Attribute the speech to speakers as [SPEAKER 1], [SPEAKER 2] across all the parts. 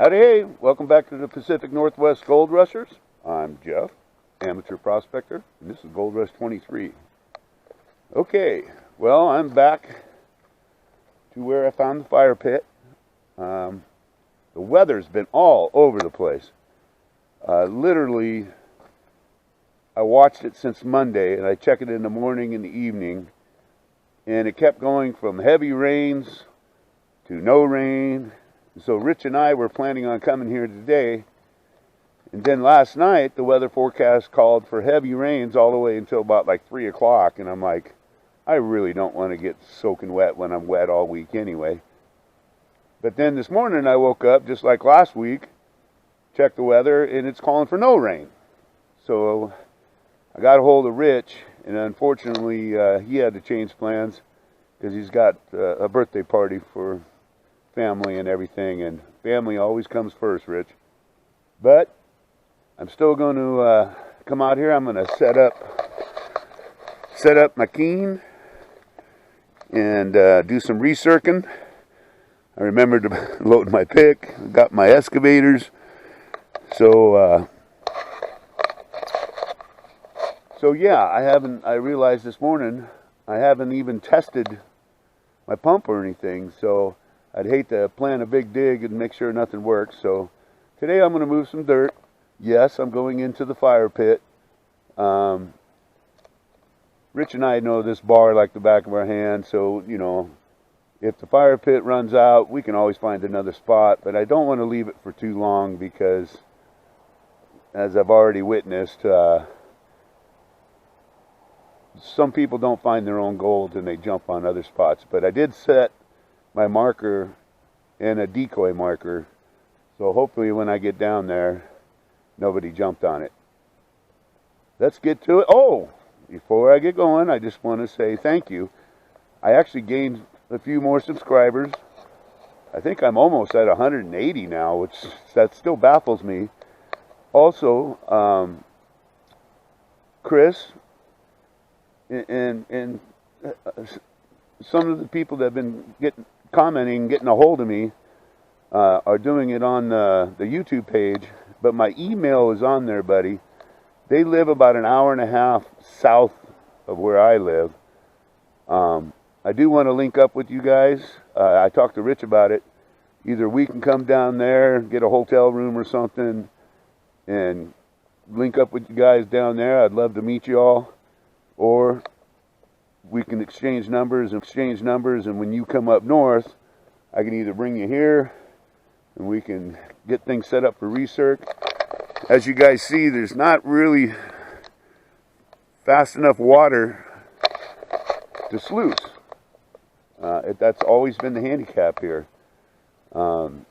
[SPEAKER 1] Howdy, hey, welcome back to the Pacific Northwest Gold Rushers. I'm Jeff, amateur prospector, and this is Gold Rush 23. Okay, well, I'm back to where I found the fire pit. The weather's been all over the place. Literally, I watched it since Monday, and I check it in the morning and the evening, and it kept going from heavy rains to no rain. So Rich and I were planning on coming here today, and then last night the weather forecast called for heavy rains all the way until about like 3 o'clock, and I'm like, I really don't want to get soaking wet when I'm wet all week anyway. But then this morning I woke up just like last week, checked the weather, and it's calling for no rain. So I got a hold of Rich, and unfortunately he had to change plans because he's got a birthday party for family and everything, and family always comes first, Rich. But I'm still going to come out here. I'm going to set up my keen and do some recircing. I remembered to load my pick, got my excavators. So yeah, I realized this morning I haven't even tested my pump or anything, so I'd hate to plan a big dig and make sure nothing works. So today I'm going to move some dirt. Yes, I'm going into the fire pit. Rich and I know this bar like the back of our hand, so, you know, if the fire pit runs out, we can always find another spot, but I don't want to leave it for too long because, as I've already witnessed, some people don't find their own gold and they jump on other spots. But I did set my marker and a decoy marker, so hopefully when I get down there nobody jumped on it. Let's get to it. Oh, before I get going, I just want to say thank you. I actually gained a few more subscribers. I think I'm almost at 180 now, which that still baffles me. Also, Chris and some of the people that have been getting a hold of me are doing it on the YouTube page, but my email is on there, buddy. They live about an hour and a half south of where I live. I do want to link up with you guys. I talked to Rich about it. Either we can come down there, get a hotel room or something, and link up with you guys down there. I'd love to meet you all. Or we can exchange numbers, and when you come up north, I can either bring you here and we can get things set up for recirc. As you guys see, there's not really fast enough water to sluice. That's always been the handicap here. But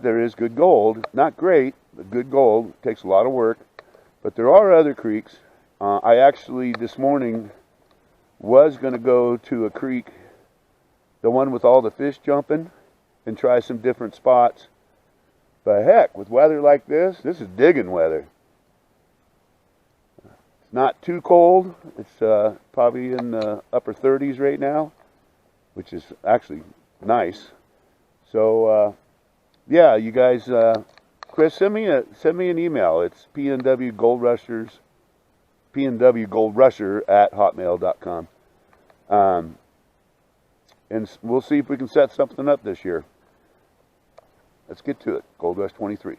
[SPEAKER 1] there is good gold. Not great, but good gold. It takes a lot of work. But there are other creeks. I actually, this morning, was going to go to a creek, the one with all the fish jumping, and try some different spots. But heck, with weather like this is digging weather. It's not too cold. It's probably in the upper 30s right now, which is actually nice. So, yeah, you guys, Chris, send me an email. It's pnwgoldrusher@hotmail.com. And we'll see if we can set something up this year. Let's get to it. Gold Rush 23.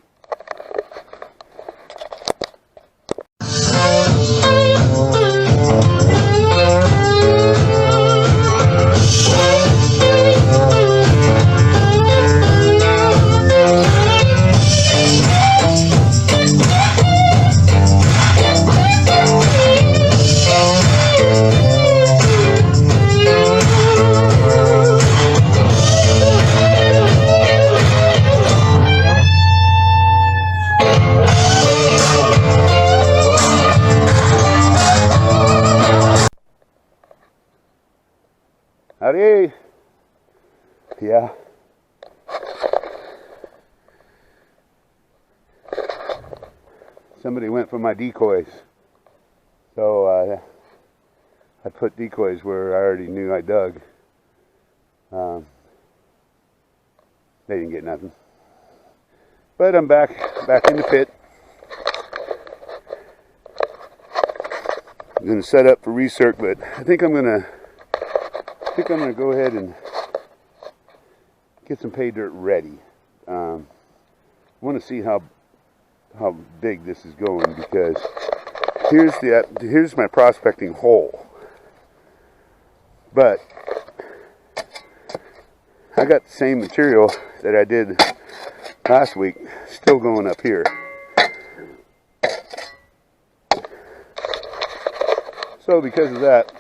[SPEAKER 1] Howdy. Yeah. Somebody went for my decoys. So I put decoys where I already knew I dug. They didn't get nothing. But I'm back in the pit. I'm gonna set up for recirc, but I think I'm gonna go ahead and get some pay dirt ready. I want to see how big this is going, because here's my prospecting hole. But I got the same material that I did last week still going up here. So because of that,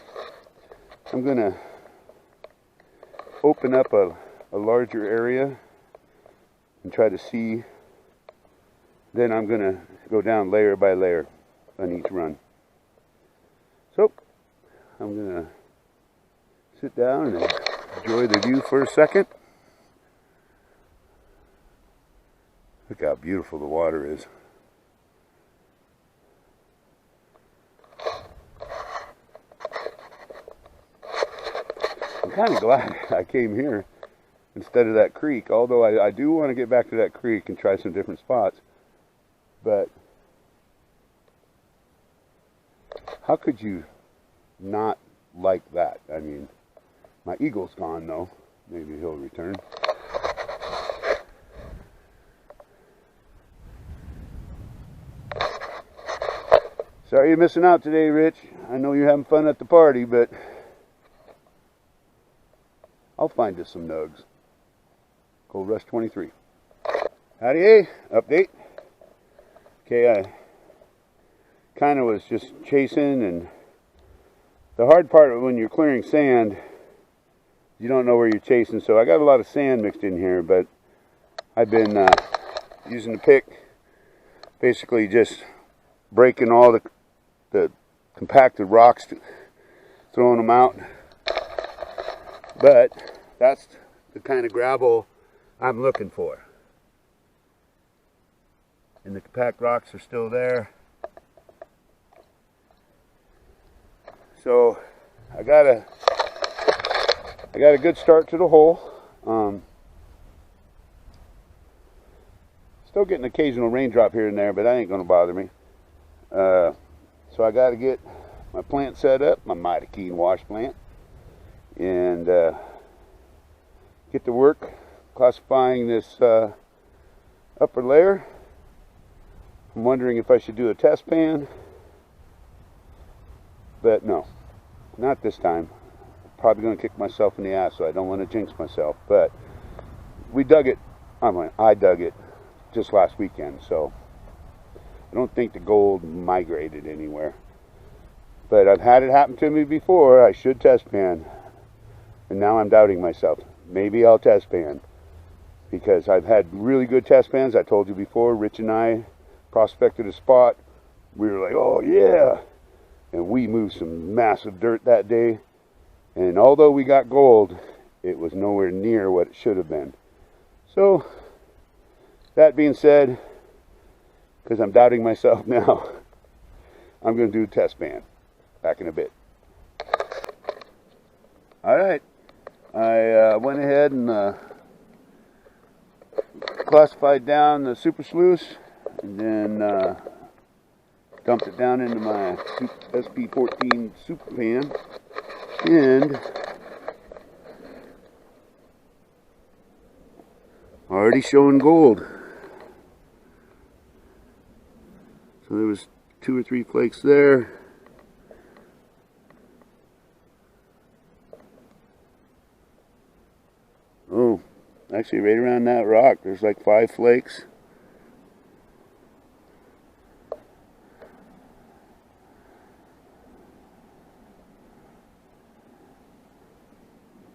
[SPEAKER 1] I'm going to open up a larger area and try to see. Then I'm going to go down layer by layer on each run. So I'm going to sit down and enjoy the view for a second. Look how beautiful the water is. I'm kind of glad I came here instead of that creek, although I do want to get back to that creek and try some different spots. But how could you not like that? I mean, my eagle's gone though. Maybe he'll return. Sorry you're missing out today, Rich. I know you're having fun at the party, but I'll find us some nugs. Gold Rush 23. Howdy, update. Okay, I kind of was just chasing, and the hard part when you're clearing sand, you don't know where you're chasing. So I got a lot of sand mixed in here, but I've been using the pick, basically just breaking all the compacted rocks, throwing them out. But that's the kind of gravel I'm looking for. And the compact rocks are still there. So I got a good start to the hole. Still getting an occasional raindrop here and there, but that ain't gonna bother me. So I got to get my plant set up, my Mighty Keen wash plant, and get to work classifying this upper layer. I'm wondering if I should do a test pan, but no, not this time. I'm probably going to kick myself in the ass, so I don't want to jinx myself. But we dug it. I dug it just last weekend, so I don't think the gold migrated anywhere. But I've had it happen to me before. I should test pan, and now I'm doubting myself. Maybe I'll test pan, because I've had really good test pans. I told you before, Rich and I prospected a spot. We were like, oh yeah, and we moved some massive dirt that day, and although we got gold, it was nowhere near what it should have been. So that being said, because I'm doubting myself now, I'm going to do a test pan. Back in a bit. Alright, I went ahead and classified down the super sluice, and then dumped it down into my SP14 super pan, and already showing gold. So there was 2 or 3 flakes there. Oh, actually right around that rock there's like 5 flakes.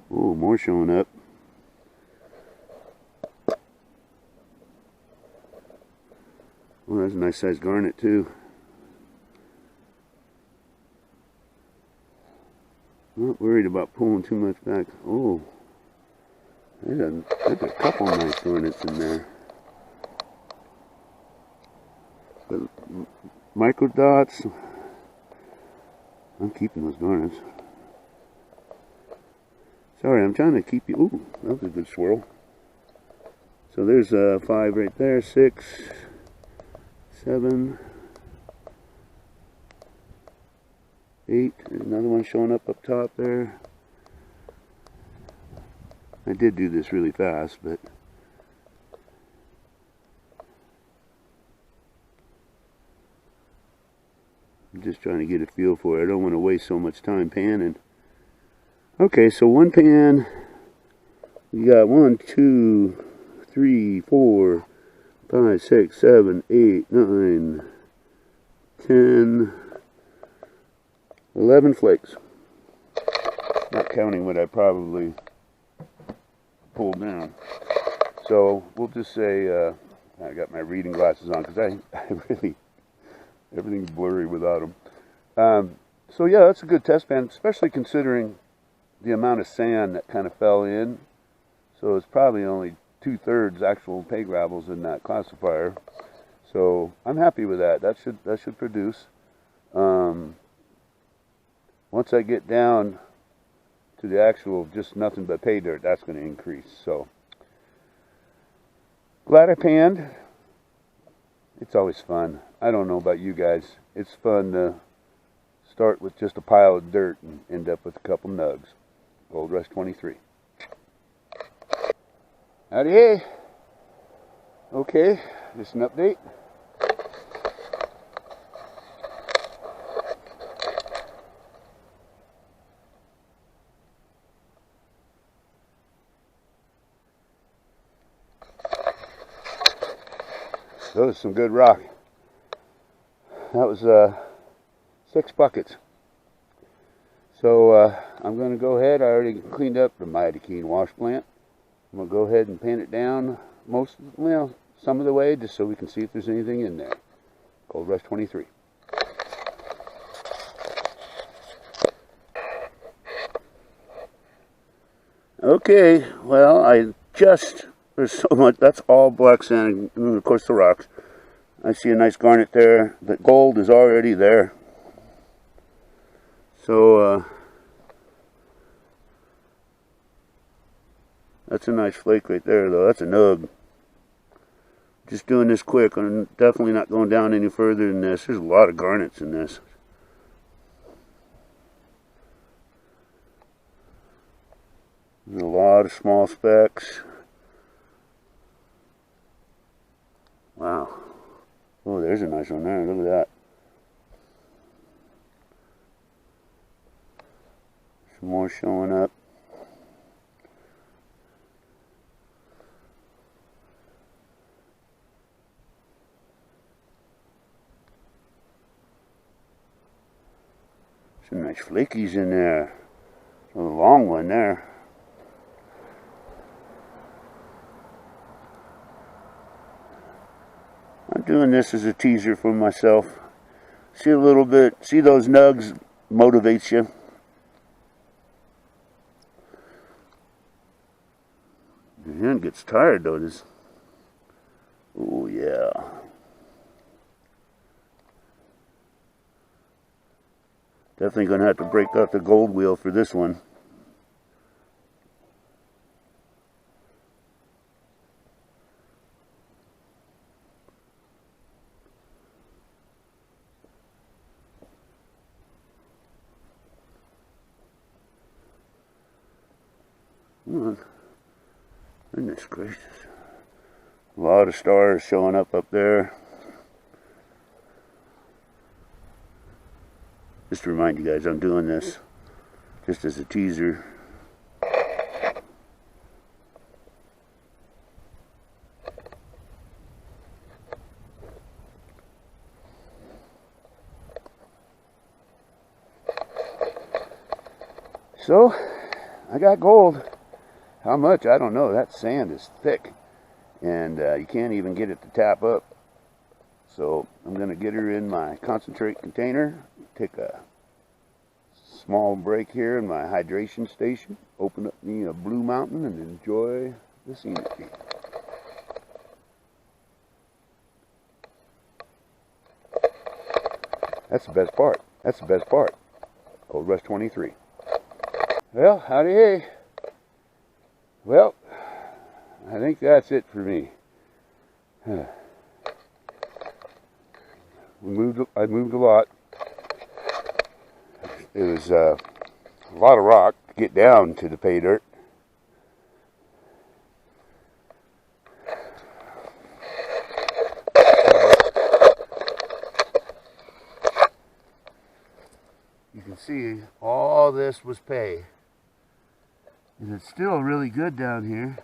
[SPEAKER 1] Oh, more showing up. Oh, that's a nice size garnet too. Not worried about pulling too much back. Oh, there's a couple nice garnets in there. But micro dots, I'm keeping those garnets. Sorry, I'm trying to keep you. Ooh, that was a good swirl. So there's 5 right there, 6, 7, 8. There's another one showing up top there. I did do this really fast, but I'm just trying to get a feel for it. I don't want to waste so much time panning. Okay, so one pan, we got 1, 2, 3, 4, 5, 6, 7, 8, 9, 10, 11 flakes. Not counting what I probably pulled down. So we'll just say, I got my reading glasses on because I really, everything's blurry without them. So yeah, that's a good test pan, especially considering the amount of sand that kind of fell in. So it's probably only 2/3 actual pay gravels in that classifier. So I'm happy with that. That should produce. Once I get down to the actual just nothing but pay dirt, that's going to increase. So glad I panned. It's always fun. I don't know about you guys. It's fun to start with just a pile of dirt and end up with a couple nugs. Gold Rush 23. Howdy hey. Okay, just an update. That was some good rock. That was 6 buckets. So I'm going to go ahead. I already cleaned up the Mighty Keen wash plant. I'm going to go ahead and pan it down some of the way, just so we can see if there's anything in there. Gold Rush 23. Okay, well, there's so much, that's all black sand, and of course the rocks. I see a nice garnet there. The gold is already there. So, that's a nice flake right there, though. That's a nug. Just doing this quick. I'm definitely not going down any further than this. There's a lot of garnets in this. There's a lot of small specks. Wow. Oh, there's a nice one there. Look at that. Some more showing up. Some nice flakies in there. A long one there. I'm doing this as a teaser for myself. See a little bit, see those nugs motivates you. The hand gets tired though. This. Oh yeah. Definitely going to have to break out the gold wheel for this one. Come on. Goodness gracious. A lot of stars showing up there. Just to remind you guys, I'm doing this just as a teaser. So, I got gold. How much? I don't know. That sand is thick. And you can't even get it to tap up. So, I'm going to get her in my concentrate container. Take a small break here in my hydration station. Open up me a Blue Mountain and enjoy the scenery. That's the best part. That's the best part. Gold Rush 23. Well, howdy hey. Well, I think that's it for me. I moved a lot. It was a lot of rock to get down to the pay dirt. You can see all this was pay. And it's still really good down here.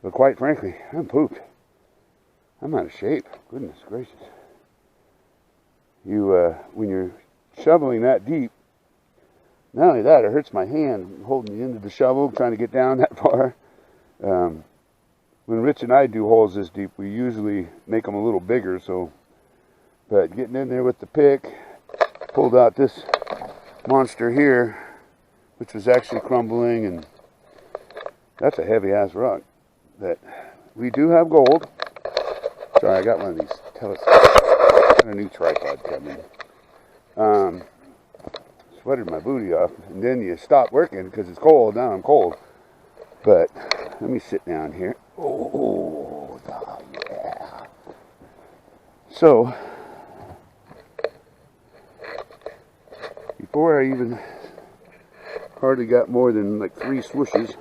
[SPEAKER 1] But quite frankly, I'm pooped. I'm out of shape. Goodness gracious. When you're shoveling that deep, not only that, it hurts my hand holding the end of the shovel, trying to get down that far. When Rich and I do holes this deep, we usually make them a little bigger, but getting in there with the pick, pulled out this monster here, which was actually crumbling, and that's a heavy ass rock. That we do have gold. Sorry, I got one of these got a new tripod coming. Sweated my booty off, and then you stop working because it's cold. Now I'm cold. But let me sit down here. Oh, yeah. So, before I even hardly got more than like 3 swooshes.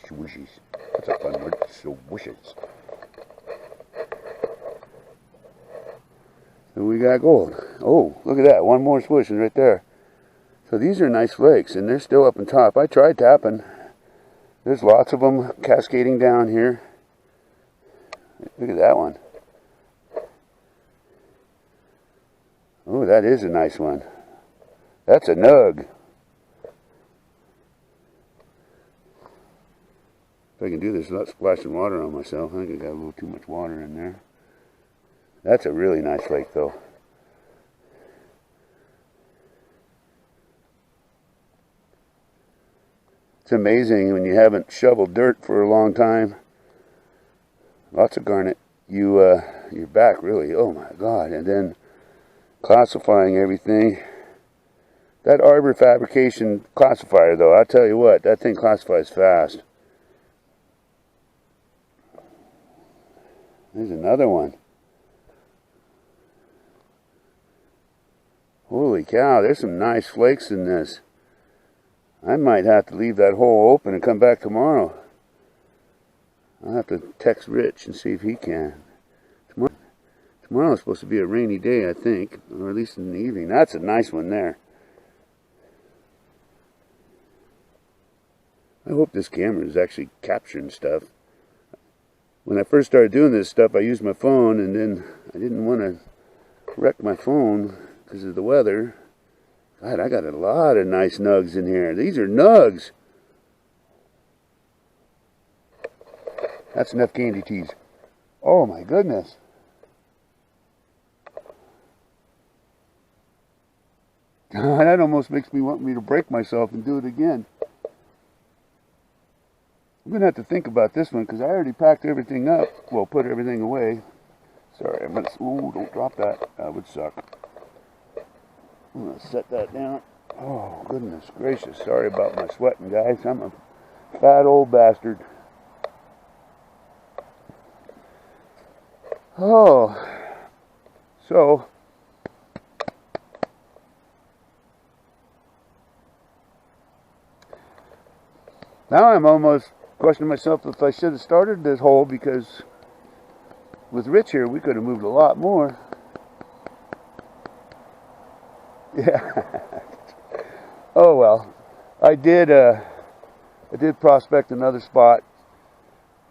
[SPEAKER 1] Swooshes. That's a fun word. Swooshes. So we got gold. Oh, look at that. One more swoosh is right there. So these are nice flakes, and they're still up on top. I tried tapping. There's lots of them cascading down here. Look at that one. Oh, that is a nice one. That's a nug. If I can do this without splashing water on myself. I think I got a little too much water in there. That's a really nice flake, though. It's amazing when you haven't shoveled dirt for a long time. Lots of garnet. Your back really, oh my God. And then classifying everything. That Arbor Fabrication classifier, though, I'll tell you what, that thing classifies fast. There's another one. Holy cow, there's some nice flakes in this. I might have to leave that hole open and come back tomorrow. I'll have to text Rich and see if he can. Tomorrow is supposed to be a rainy day, I think, or at least in the evening. That's a nice one there. I hope this camera is actually capturing stuff. When I first started doing this stuff, I used my phone, and then I didn't want to wreck my phone because of the weather. God, I got a lot of nice nugs in here. These are nugs. That's enough candy teas. Oh my goodness. That almost makes me want me to break myself and do it again. I'm going to have to think about this one because I already packed everything up. Well, put everything away. Sorry, I'm going to... Ooh, don't drop that. That would suck. I'm going to set that down. Oh, goodness gracious. Sorry about my sweating, guys. I'm a fat old bastard. Oh. So. Now I'm almost questioning myself if I should have started this hole, because with Rich here, we could have moved a lot more. Yeah. Oh well. I did prospect another spot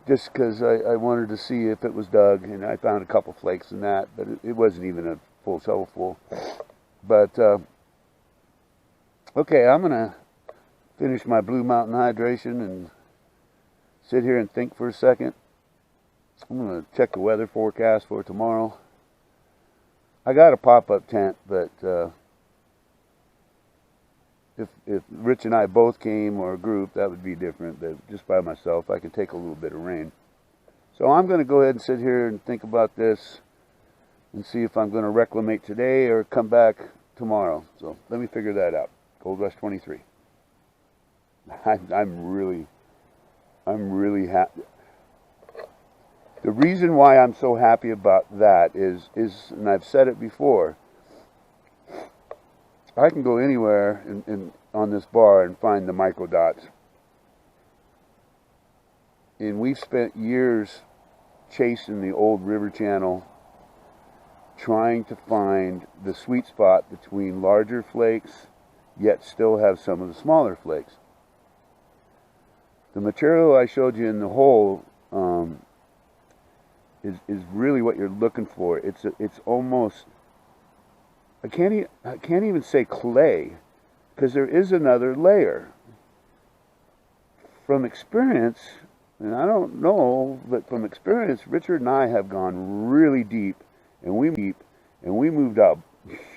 [SPEAKER 1] just because I wanted to see if it was dug, and I found a couple flakes in that, but it wasn't even a full shovelful. But okay, I'm gonna finish my Blue Mountain hydration and sit here and think for a second. I'm gonna check the weather forecast for tomorrow. I got a pop-up tent, but if Rich and I both came, or a group, that would be different. But just by myself, I could take a little bit of rain. So I'm going to go ahead and sit here and think about this and see if I'm going to reclimate today or come back tomorrow. So let me figure that out. Gold Rush 23. I'm really happy. The reason why I'm so happy about that is, and I've said it before, I can go anywhere on this bar and find the microdots. And we've spent years chasing the old river channel, trying to find the sweet spot between larger flakes, yet still have some of the smaller flakes. The material I showed you in the hole is really what you're looking for. It's almost, I can't even say clay, because there is another layer. From experience, and I don't know, but from experience, Richard and I have gone really deep, and we moved out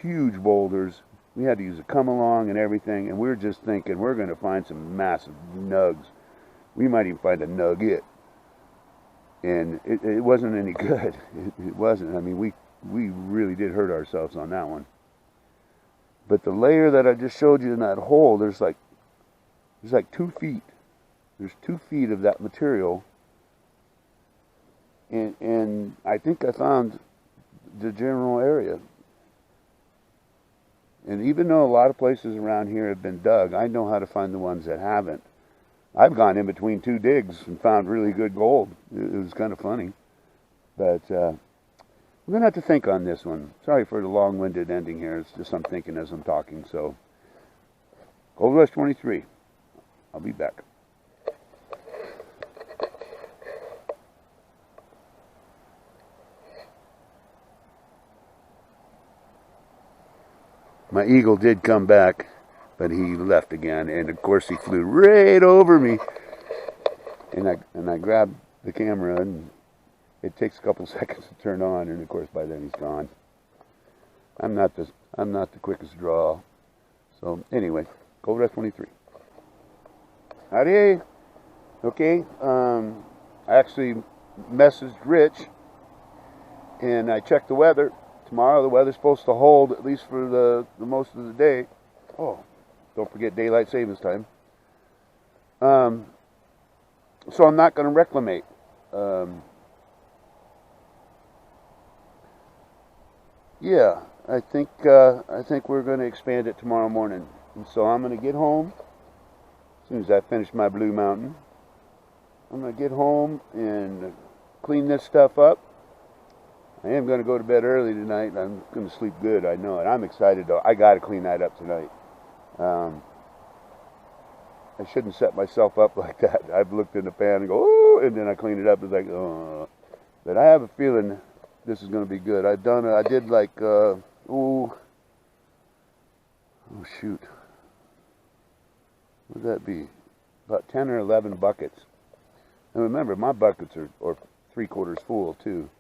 [SPEAKER 1] huge boulders. We had to use a come along and everything, and we were just thinking we're going to find some massive nugs. We might even find a nugget. And it wasn't any good. It wasn't. I mean, we really did hurt ourselves on that one. But the layer that I just showed you in that hole, there's like 2 feet. There's 2 feet of that material. And I think I found the general area. And even though a lot of places around here have been dug, I know how to find the ones that haven't. I've gone in between 2 digs and found really good gold. It was kind of funny. But we're going to have to think on this one. Sorry for the long-winded ending here. It's just I'm thinking as I'm talking. So, Gold Rush 23. I'll be back. My eagle did come back, but he left again, and of course he flew right over me. And I grabbed the camera, and it takes a couple seconds to turn on, and of course by then he's gone. I'm not the quickest draw. So anyway, Gold Rush 23. Howdy. Okay. I actually messaged Rich, and I checked the weather. Tomorrow the weather's supposed to hold at least for the most of the day. Oh, don't forget daylight savings time. So I'm not going to reclimate. Yeah, I think we're going to expand it tomorrow morning. And so I'm going to get home as soon as I finish my Blue Mountain. I'm going to get home and clean this stuff up. I am going to go to bed early tonight. I'm going to sleep good, I know it. I'm excited though. I got to clean that up tonight. I shouldn't set myself up like that. I've looked in the pan and go, oh, and then I clean it up. It's like, oh. But I have a feeling this is going to be good. I did like, oh shoot. What would that be? About 10 or 11 buckets. And remember, my buckets are 3/4 full too.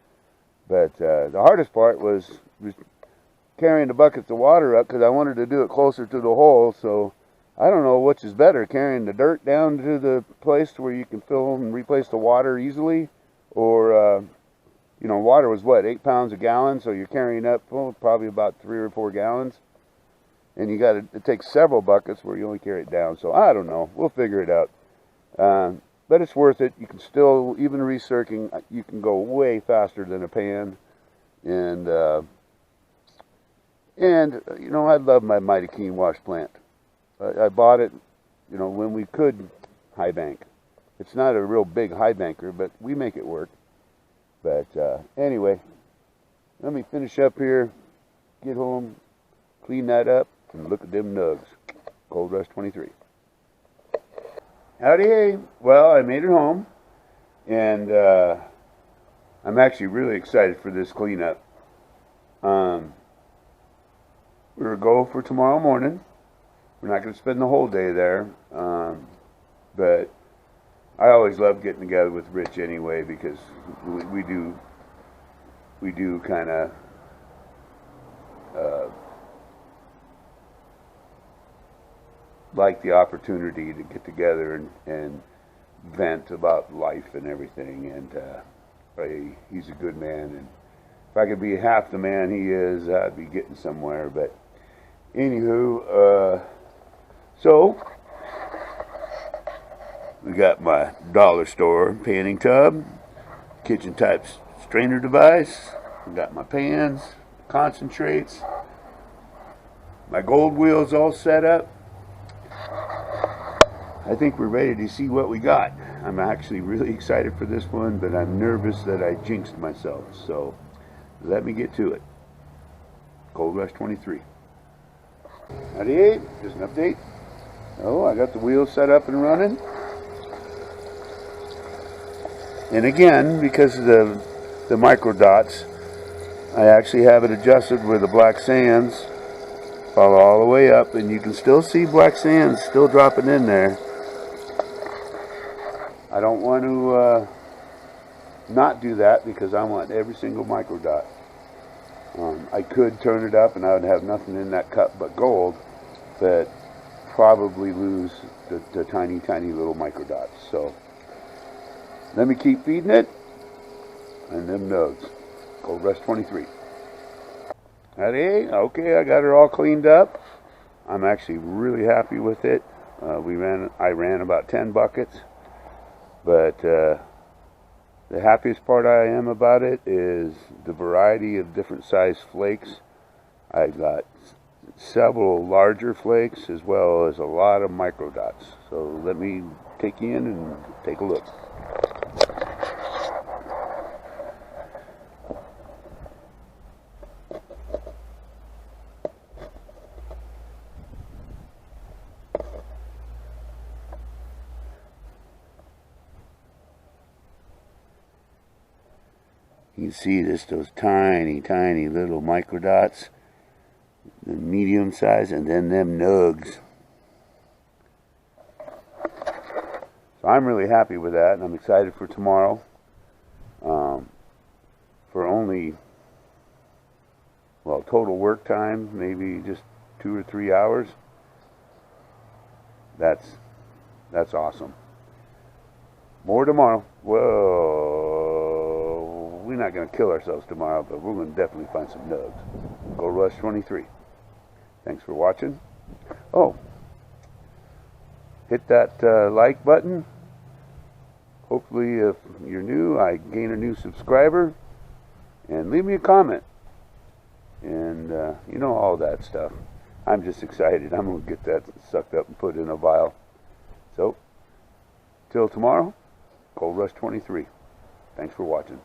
[SPEAKER 1] But the hardest part was carrying the buckets of water up because I wanted to do it closer to the hole. So I don't know which is better, carrying the dirt down to the place where you can fill and replace the water easily, or you know, water was what, 8 pounds a gallon, so you're carrying up probably about 3 or 4 gallons, and it takes several buckets where you only carry it down. So I don't know, we'll figure it out. But it's worth it. You can still, even recircling, you can go way faster than a pan. And you know, I love my Mighty Keen wash plant. I bought it, you know, when we could high bank. It's not a real big high banker, but we make it work. But anyway, let me finish up here, get home, clean that up, and look at them nugs. Gold Rush 23. Howdy. Well, I made it home, and I'm actually really excited for this cleanup. We're going to go for tomorrow morning. We're not going to spend the whole day there, but I always love getting together with Rich anyway, because we do kind of like the opportunity to get together and vent about life and everything. And he's a good man, and if I could be half the man he is, I'd be getting somewhere. But anywho, so We got my dollar store panning tub, kitchen type strainer device. We got my pans, concentrates, my gold wheels all set up. I think we're ready to see what we got. I'm actually really excited for this one, but I'm nervous that I jinxed myself. So let me get to it. Gold Rush 23. Howdy, just an update. Oh, I got the wheels set up and running. And again, because of the micro dots, I actually have it adjusted where the black sands follow all the way up, and you can still see black sands still dropping in there. I don't want to not do that because I want every single micro dot. I could turn it up and I would have nothing in that cup but gold, but probably lose the tiny little micro dots. So let me keep feeding it and them nodes. Gold Rush 23. Howdy. Okay, I got her all cleaned up. I'm actually really happy with it. I ran about 10 buckets. But the happiest part I am about it is the variety of different size flakes. I got several larger flakes as well as a lot of micro dots. So let me take you in and take a look. You can see just those tiny little micro dots, the medium size, and then them nugs. So I'm really happy with that, and I'm excited for tomorrow. For only, well, total work time, maybe just 2 or 3 hours. That's awesome. More tomorrow. Whoa. We're not going to kill ourselves tomorrow, but we're going to definitely find some nugs. Gold Rush 23. Thanks for watching. Oh, hit that like button. Hopefully, if you're new, I gain a new subscriber. And leave me a comment. And you know, all that stuff. I'm just excited. I'm going to get that sucked up and put in a vial. So, till tomorrow, Gold Rush 23. Thanks for watching.